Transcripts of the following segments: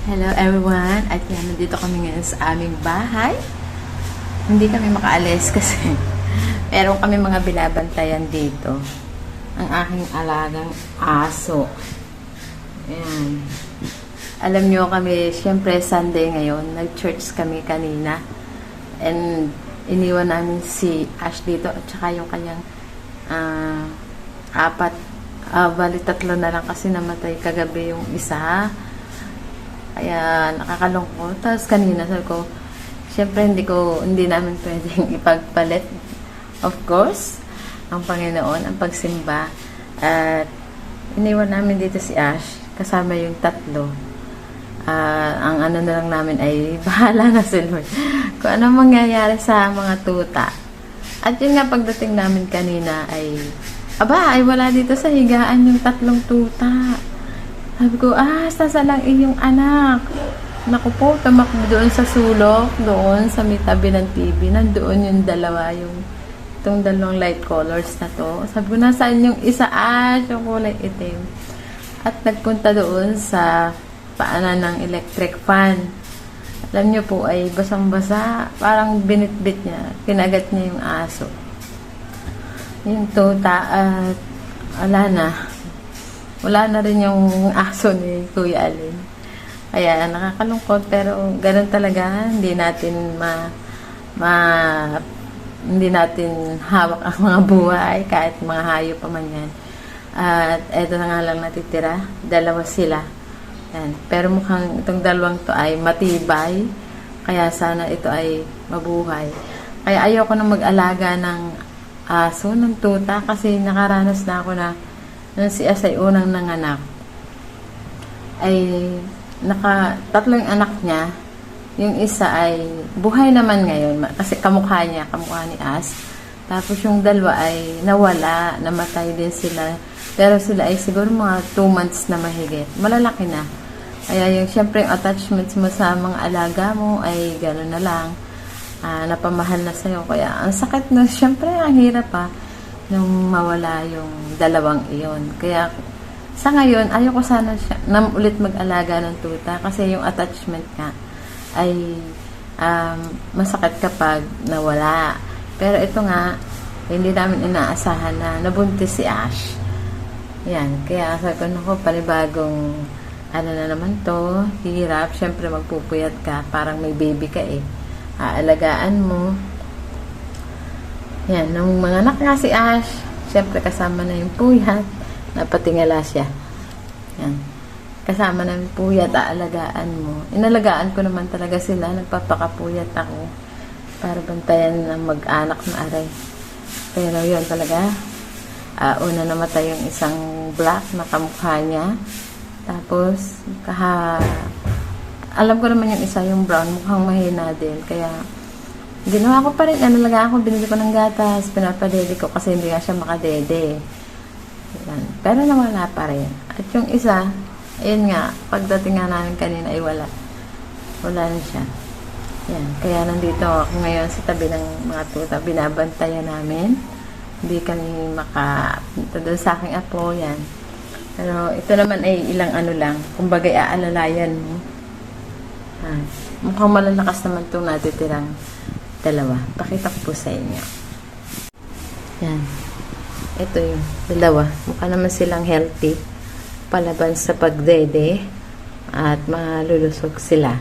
Hello everyone! At yan, nandito kami ngayon sa aming bahay. Hindi kami makaalis kasi meron kami mga binabantayan dito. Ang aking alagang aso. Ayan. Alam nyo kami, syempre Sunday ngayon, nag-church kami kanina. And iniwan namin si Ash dito at saka yung kanyang bali tatlo na lang kasi namatay kagabi yung isa. Kaya nakakalungkot. Tapos kanina sabi ko, syempre hindi namin pwedeng ipagpalit. Of course, ang Panginoon, ang pagsimba. At iniwan namin dito si Ash, kasama yung tatlo. Ang ano na lang namin ay bahala na si Lord. Kung ano mangyayari sa mga tuta. At yun nga, pagdating namin kanina ay, ay wala dito sa higaan yung tatlong tuta. Sabi ko, sasa lang iyong anak. Naku po, tamakbo doon sa sulok, doon sa may tabi ng TV. Nandoon yung dalawa, itong dalawang light colors na to. Sabi ko, nasaan yung isa? Yung kulay itim. At nagpunta doon sa paanan ng electric fan. Alam niyo po, ay basang-basa. Parang binitbit niya. Kinagat niya yung aso. Yung tuta at wala na rin yung aso ni Kuya Alin. Kaya nakakalungkot pero ganun talaga, hindi natin hindi natin hawak ang mga buhay kahit mga hayop pa man yan. At eto na nga lang natitira, dalawa sila. Yan. Pero mukhang itong dalawang to ay matibay, kaya sana ito ay mabuhay. Kaya ayoko na mag-alaga ng aso, ng tuta, kasi nakaranas na ako na nung si Asay unang nanganak ay tatlong anak niya. Yung isa ay buhay naman ngayon kasi kamukha ni As. Tapos yung dalawa ay nawala, namatay din sila, pero sila ay siguro mga 2 months na mahigit, malalaki na. Kaya yung syempre yung attachments mo sa mga alaga mo ay gano'n na lang, napamahal na sa'yo. Kaya ang sakit na, syempre ang hirap nung mawala yung dalawang iyon. Kaya sa ngayon, ayoko sana na ulit mag-alaga ng tuta kasi yung attachment nga ay masakit kapag nawala. Pero ito nga, hindi namin inaasahan na nabuntis si Ash. Yan, kaya sabi ko, naku, panibagong na naman to, hirap. Siyempre magpupuyat ka, parang may baby ka aalagaan mo. Yan, nung mga anak nga si Ash, siyempre kasama na yung puyat, napatingala siya. Yan, kasama na yung puyat, aalagaan mo. Inalagaan ko naman talaga sila, nagpapakapuyat ako para bantayan ng mag-anak na aray. Pero yun talaga, una namatay yung isang black na kamukha niya. Tapos, alam ko naman yung isa, yung brown, mukhang mahina din. Kaya, ginawa ko pa rin, binili ko ng gatas, pinapadede ko kasi hindi nga siya makadede. Yan. Pero nawala pa rin. At yung isa, ayun nga, pagdating nga namin kanina ay wala na siya. Yan. Kaya nandito ako ngayon sa tabi ng mga tuta, binabantayan namin. Hindi kami makapunta doon sa aking apo, yan. Pero ito naman ay ilang lang, kumbaga aalalayan mo. Mukhang malalakas naman itong natitirang dalawa. Pakita ko po sa inyo. Yan. Ito yung dalawa. Mukha naman silang healthy. Palaban sa pagdede. At malulusog sila.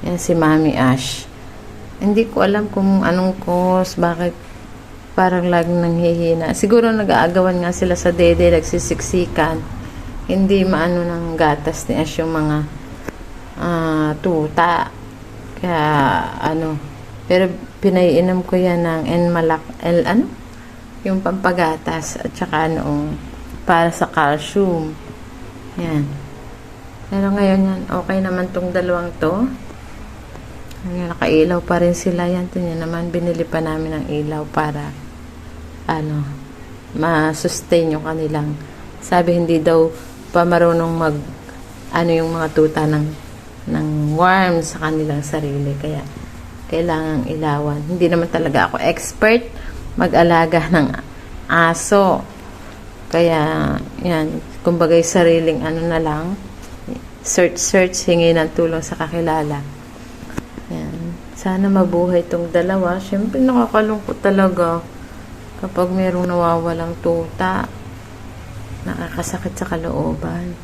Yan si Mami Ash. Hindi ko alam kung anong cause. Bakit parang laging nanghihina. Siguro nag-aagawan nga sila sa dede. Nagsisiksikan. Hindi maano ng gatas ni Ash yung mga tuta. Kaya pero pinaiinom ko yan ng yung pampagatas at saka para sa calcium. Yan. Pero ngayon yan, okay naman tong dalawang to. Nakailaw pa rin sila yan. Tingnan naman, binili pa namin ng ilaw para ma-sustain yung kanilang. Sabi hindi daw pa marunong yung mga tuta ng worm sa kanilang sarili. Kaya kailangang ilawan. Hindi naman talaga ako expert mag-alaga ng aso. Kaya, yan, kumbaga sariling na lang, search, hingi ng tulong sa kakilala. Yan. Sana mabuhay itong dalawa. Siyempre, nakakalungkot talaga kapag merong nawawalang tuta. Nakakasakit sa kalooban.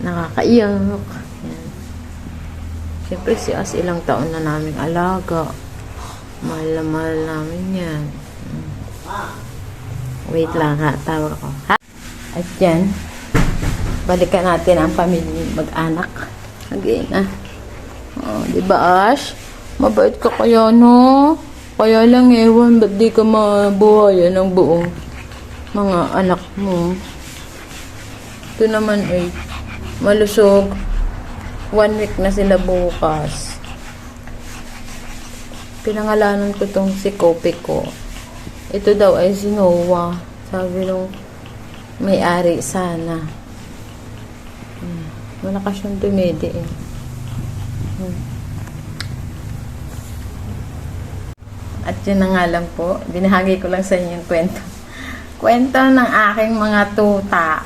Nakakaiyak. Yan. Siyempre, si As ilang taon na naming alaga. Mahal na mahal namin yan. Wait lang ha, tawag ko. Ha? At yan, balikan natin ang pamilya mag-anak. Again, Oh, diba, Ash? Mabait ka kaya, no? Kaya lang, ewan, ba't di ka mabuhayan ng buong mga anak mo? Ito naman ay malusog. 1 week na sila bukas. Pinangalanan ko tong si Kopi ko. Ito daw ay si Noah. Sabi nung may-ari sana. Malakas siyang dumidi eh. At yun na nga lang po. Binahagi ko lang sa inyo yung kwento. Kwento ng aking mga tuta.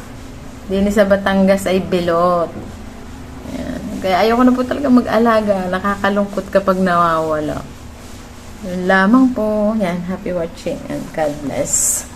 Dini sa Batangas ay bilot. Yan. Kaya ayoko na po talaga mag-alaga. Nakakalungkot kapag nawawala. Yun lamang po. Yan. Happy watching and God bless.